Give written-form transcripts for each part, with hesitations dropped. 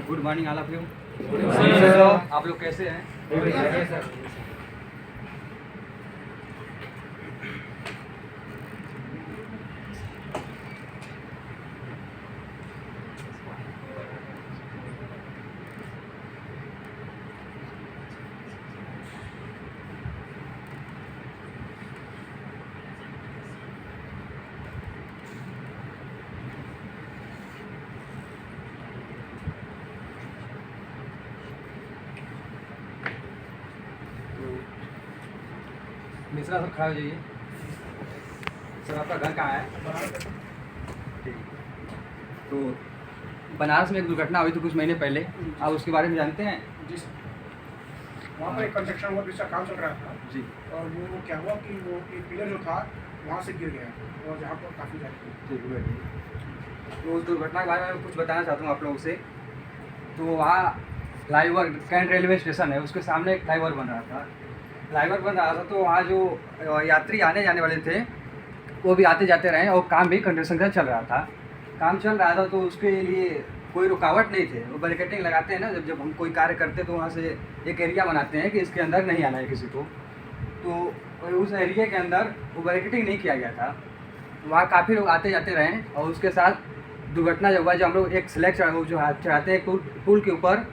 Good morning all of you. आप लोग कैसे हैं? मिश्रा सर खड़ा हो जाइए। सर आपका घर कहाँ है? ठीक। तो बनारस में एक दुर्घटना हुई थी कुछ महीने पहले, आप उसके बारे में जानते हैं? जी सर, वहाँ पर एक कंस्ट्रक्शन वर्क का काम चल रहा था जी। और वो क्या हुआ कि वो एक पिलर जो था वहाँ से गिर गया और जहाँ पर काफ़ी जाती ठीक है, बैठिए। तो उस दुर्घटना के बारे में कुछ बताना चाहता हूँ आप लोगों से। तो वहाँ फ्लाईओवर कैंट रेलवे स्टेशन है, उसके सामने एक फ्लाईओवर बन रहा था। फ्लाईओवर बन रहा था तो वहाँ जो यात्री आने जाने वाले थे वो भी आते जाते रहे और काम भी कंस्ट्रक्शन का चल रहा था। काम चल रहा था तो उसके लिए कोई रुकावट नहीं थे। वो बैरिकेडिंग लगाते हैं ना, जब हम कोई कार्य करते तो वहाँ से एक एरिया बनाते हैं कि इसके अंदर नहीं आना है किसी को। तो उस एरिया के अंदर वो बैरिकेडिंग नहीं किया गया था। वहाँ काफ़ी लोग आते जाते रहे और उसके साथ दुर्घटना जब हुआ, जब हम लोग एक स्लैग जो चढ़ाते हैं पुल के ऊपर,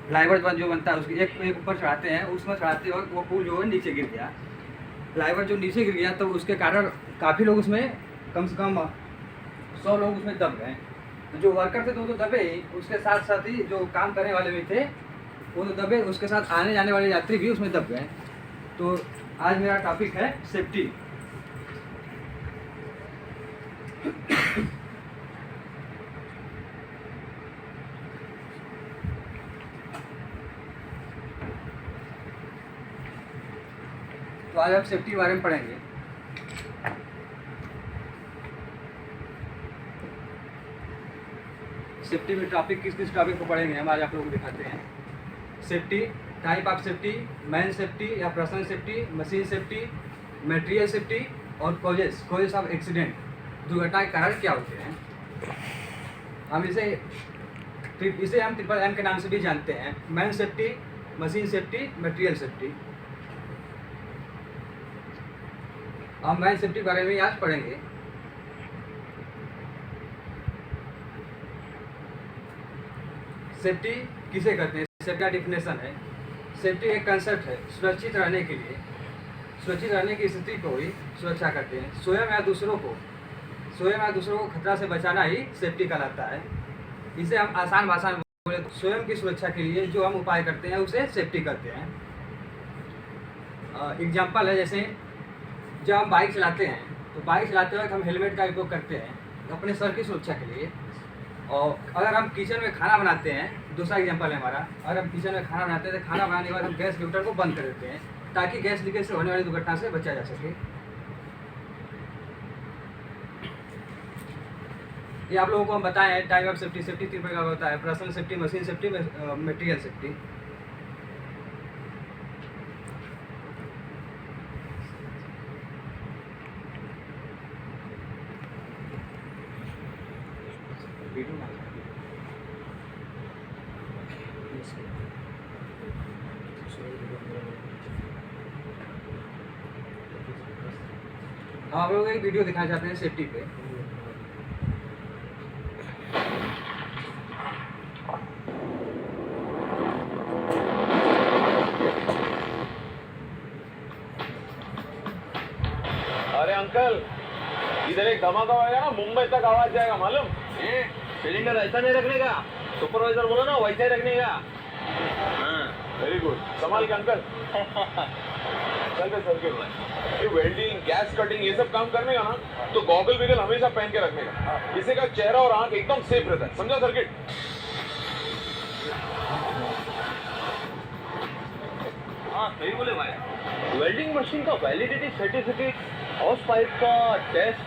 फ्लाईओवर जो बनता है उसके एक ऊपर चढ़ाते हैं, उसमें चढ़ाते वक्त वो पुल जो है नीचे गिर गया। फ्लाईओवर जो नीचे गिर गया तो उसके कारण काफ़ी लोग उसमें कम से कम 100 लोग उसमें दब गए। तो जो वर्कर थे तो दबे ही, उसके साथ साथ ही जो काम करने वाले भी थे वो तो दबे, उसके साथ आने जाने वाले यात्री भी उसमें दब गए। तो आज मेरा टॉपिक है सेफ्टी। तो आज आप सेफ्टी के बारे में पढ़ेंगे। सेफ्टी में टॉपिक किस टॉपिक को पढ़ेंगे हम आज आप लोगों को दिखाते हैं। Safety, type of safety, man safety या personal safety, machine safety, material safety और कॉजेस ऑफ एक्सीडेंट, दुर्घटना के कारण क्या होते हैं। हम इसे हम ट्रिपल M के नाम से भी जानते हैं। Man safety, machine safety, material safety. हम मैन सेफ्टी के बारे में आज पढ़ेंगे। सेफ्टी किसे कहते हैं? सेफ्टी का डिफिनेशन है, सेफ्टी एक कंसेप्ट है सुरक्षित रहने के लिए, सुरक्षित रहने की स्थिति को ही सुरक्षा करते हैं। स्वयं या दूसरों को खतरा से बचाना ही सेफ्टी कहलाता है। इसे हम आसान भाषा में बोले तो स्वयं की सुरक्षा के लिए जो हम उपाय करते हैं उसे सेफ्टी कहते हैं। एग्जाम्पल है, जैसे जब हम बाइक चलाते हैं तो बाइक चलाते वक्त हम हेलमेट का उपयोग करते हैं अपने सर की सुरक्षा के लिए। और अगर हम किचन में खाना बनाते हैं, दूसरा एग्जांपल है हमारा, अगर हम किचन में खाना बनाते हैं तो खाना बनाने के बाद हम गैस लिफ्टर को बंद कर देते हैं ताकि गैस लीकेज से होने वाली दुर्घटना से बचा जा सके। ये आप लोगों को हम बताएं टाइप ऑफ सेफ्टी। सेफ्टी 3 प्रकार का होता है, personal safety, machine safety, material safety. हम आप लोगों को एक वीडियो दिखाना चाहते हैं सेफ्टी पे। अरे अंकल, इधर एक धमाका होएगा ना, मुंबई तक आवाज जाएगा मालूम। सिलेंडर ऐसा नहीं रखने का, सुपरवाइजर बोलो ना वैसा ही रखने का। वेरी गुड, संभाल के अंकल। चल के ये वेल्डिंग, गैस कटिंग ये सब काम करने का ना तो गॉगल विगल हमेशा पहन के रखने का। किसी का चेहरा और आंख एकदम सेफ रहता है, समझा सर्किट? हाँ सही बोले भाई। वेल्डिंग मशीन का वैलिडिटी सर्टिफिकेट, हाउस पाइप का टेस्ट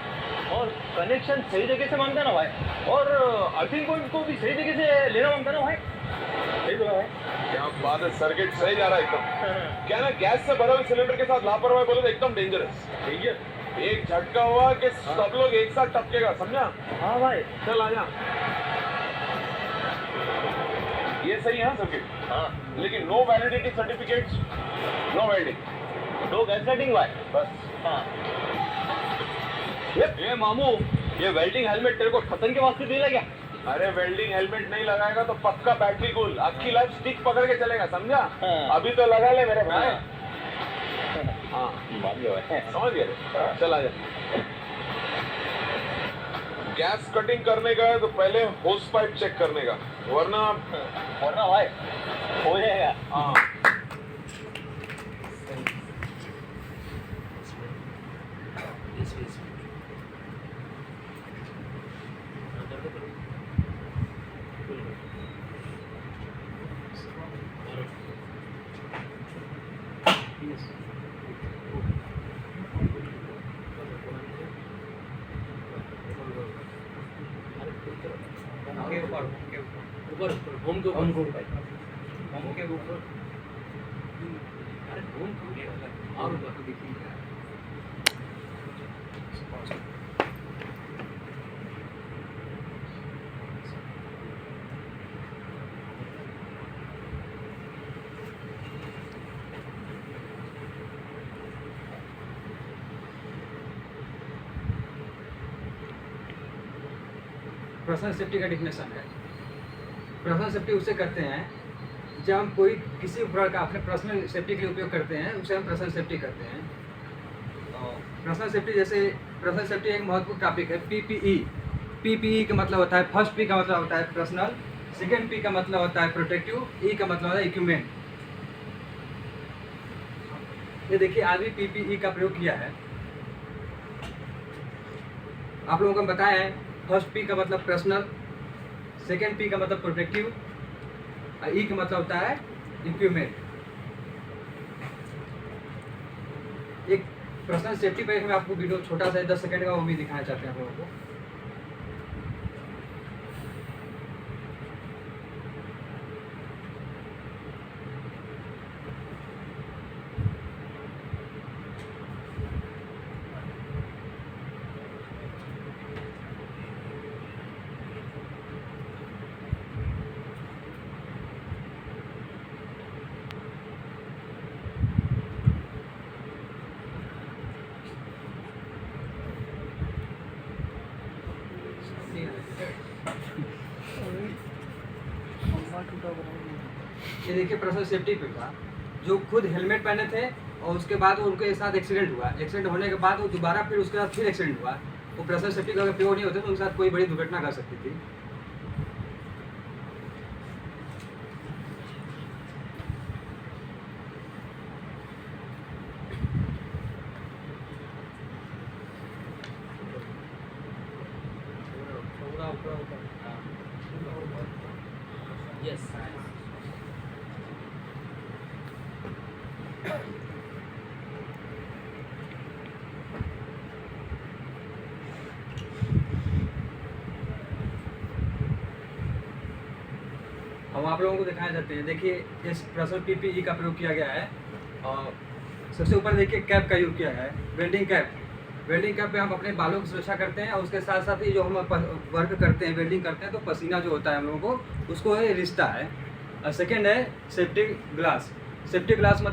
और कनेक्शन सही जगह से मांगता ना भाई, और अर्थिंग पॉइंट को भी सही जगह से लेना मांगता ना भाई। सही बोला भाई। क्या बात है, सर्किट सही जा रहा है एकदम। क्या ना, गैस से भरे हुए सिलेंडर के साथ लापरवाही बोले तो एकदम डेंजरस। एक झटका हुआ कि सब लोग एक साथ टपकेगा, समझा? हाँ भाई। चल आजा। सही है सर्किट, हाँ लेकिन no validity certificates, no welding, no gaslighting भाई। बस। हाँ ये मामू, ये वेल्डिंग हेलमेट तेरे को खतन के वास्ते दिला क्या? अरे वेल्डिंग हेलमेट नहीं लगाएगा तो पक्का बैटरी गुल, आपकी लाइफ स्टिक पकड़ के चलेगा, समझा? हाँ। अभी तो लगा ले मेरे भाई। हाँ मान गया भाई। समझ गए, चल आ जा। गैस कटिंग करने का है तो पहले होस पाइप चेक करने का, वरना वरना भाई हो जाएगा। हाँ होम के ऊपर अरे होम और ऊपर तो देखिए पर्सनल सेफ्टी का डिफिनेशन है। पर्सनल सेफ्टी उसे कहते हैं जब हम कोई किसी उपकरण का अपने पर्सनल सेफ्टी के लिए उपयोग करते हैं, उसे हम पर्सनल सेफ्टी करते हैं। पर्सनल सेफ्टी जैसे पर्सनल सेफ्टी एक महत्वपूर्ण टॉपिक है। पीपीई, पीपीई का मतलब होता है, फर्स्ट पी का मतलब होता है पर्सनल, सेकेंड पी का मतलब होता है प्रोटेक्टिव, ई का मतलब होता है इक्विपमेंट। ये देखिए आज भी पीपीई का प्रयोग किया है। आप लोगों को बताया है फर्स्ट पी का मतलब पर्सनल, सेकेंड पी का मतलब प्रोटेक्टिव और ई का मतलब होता है इक्विपमेंट। एक पर्सनल सेफ्टी पे मैं आपको वीडियो छोटा सा 10 सेकंड का वो भी दिखाना चाहते हैं आप लोगों को। ये देखिए पर्सनल सेफ्टी पे था, जो खुद हेलमेट पहने थे और उसके बाद उनके साथ एक्सीडेंट हुआ। एक्सीडेंट होने के बाद वो दोबारा फिर उसके साथ फिर एक्सीडेंट हुआ। वो पर्सनल सेफ्टी का अगर प्रयोग नहीं होते तो उनके साथ कोई बड़ी दुर्घटना कर सकती थी। यस हम आप लोगों को दिखाया जाते हैं। देखिए इस पर्सनल पीपीई का प्रयोग किया गया है और सबसे ऊपर देखिए कैप का यूज किया है, वेल्डिंग कैप। वेल्डिंग कैप पे हम अपने बालों की सुरक्षा करते हैं और उसके साथ साथ ही जो हम वर्क करते हैं, वेल्डिंग करते हैं तो पसीना जो होता है हम लोगों को उसको ये रिश्ता है। और सेकेंड है सेफ्टी ग्लास। सेफ्टी ग्लास का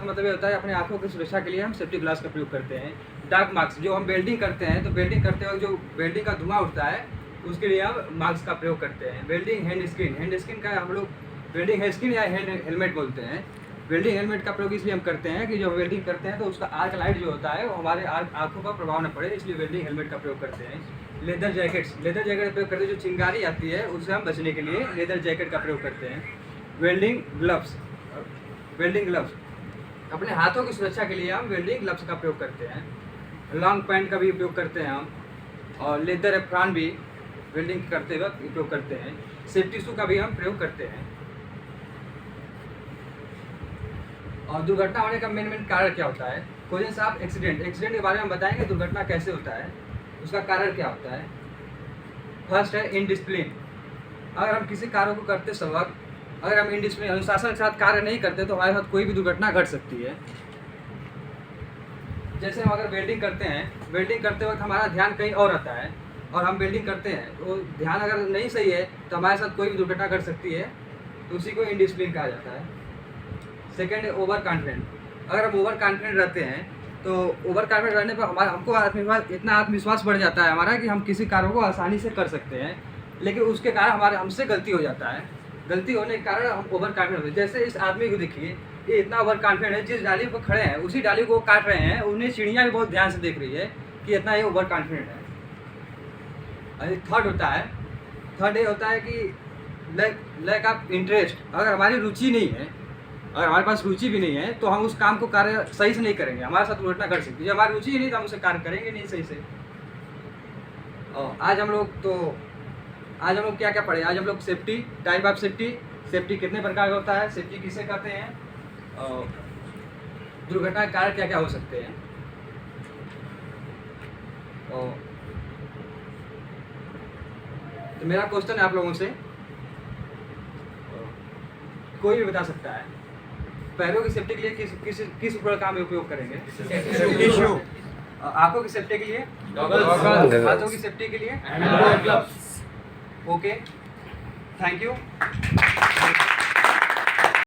मतलब ये होता है अपने आंखों की सुरक्षा के लिए हम सेफ्टी ग्लास का प्रयोग करते हैं। डार्क मार्क्स, जो हम वेल्डिंग करते हैं तो वेल्डिंग करते वक्त जो वेल्डिंग का धुआं उठता है उसके लिए हम मास्क का प्रयोग करते हैं। वेल्डिंग हैंड स्क्रीन का हम लोग वेल्डिंग हैंड स्क्रीन या हैंड हेलमेट बोलते हैं। वेल्डिंग हेलमेट का प्रयोग इसलिए हम करते हैं कि जो वेल्डिंग करते हैं तो उसका आर्क लाइट जो होता है वो हमारे आंखों पर प्रभाव न पड़े, इसलिए वेल्डिंग हेलमेट का प्रयोग करते हैं। लेदर जैकेट का प्रयोग करते हैं, जो चिंगारी आती है उससे हम बचने के लिए लेदर जैकेट का प्रयोग करते हैं। वेल्डिंग ग्लव्स अपने हाथों की सुरक्षा के लिए हम वेल्डिंग ग्लव्स का प्रयोग करते हैं। लॉन्ग पैंट का भी उपयोग करते हैं हम, और लेदर एप्रॉन भी वेल्डिंग करते वक्त उपयोग करते हैं। सेफ्टी शू का भी हम प्रयोग करते हैं। और दुर्घटना होने का मेन कारण क्या होता है? क्वेश्चन साहब एक्सीडेंट के बारे में बताएंगे, दुर्घटना कैसे होता है, उसका कारण क्या होता है। फर्स्ट है इनडिसिप्लिन। अगर हम किसी कार्य को करते समय अगर हम इनडिसिप्लिन अनुशासन के साथ कार्य नहीं करते तो हमारे साथ कोई भी दुर्घटना घट सकती है। जैसे हम अगर वेल्डिंग करते हैं, वेल्डिंग करते वक्त हमारा ध्यान कहीं और रहता है और हम वेल्डिंग करते हैं तो ध्यान अगर नहीं सही है तो हमारे साथ कोई भी दुर्घटना घट सकती है। तो उसी को इनडिसिप्लिन कहा जाता है। सेकंड है ओवर कॉन्फिडेंट। अगर हम ओवर कॉन्फिडेंट रहते हैं तो ओवर कॉन्फिडेंट रहने पर हमको इतना आत्मविश्वास बढ़ जाता है हमारा कि हम किसी कार्य को आसानी से कर सकते हैं, लेकिन उसके कारण हमसे गलती हो जाता है। गलती होने के कारण हम ओवर कॉन्फिडेंट होते हैं। जैसे इस आदमी को देखिए, ये इतना ओवर कॉन्फिडेंट है, जिस डाली पर खड़े हैं उसी डाली को काट रहे हैं, उन्हें चिड़िया भी बहुत ध्यान से देख रही है कि इतना ये ओवर कॉन्फिडेंट है। थर्ड ये होता है कि लैक ऑफ इंटरेस्ट। अगर हमारी रुचि नहीं है, अगर हमारे पास रुचि भी नहीं है तो हम उस काम को कार्य सही से नहीं करेंगे, हमारे साथ दुर्घटना घट सकती है। हमारी रुचि ही नहीं तो हम उसे कार्य करेंगे नहीं सही से। और आज हम लोग क्या क्या पढ़े? आज हम लोग सेफ्टी, टाइप ऑफ सेफ्टी कितने प्रकार का होता है, सेफ्टी किसे कहते हैं, और दुर्घटना के कारण क्या क्या हो सकते हैं। और तो मेरा क्वेश्चन है आप लोगों से, कोई भी बता सकता है, पैरों की सेफ्टी के लिए किस उपकरण का हम उपयोग करेंगे? आंखों की सेफ्टी के लिए हाथों की सेफ्टी के लिए ओके, थैंक यू।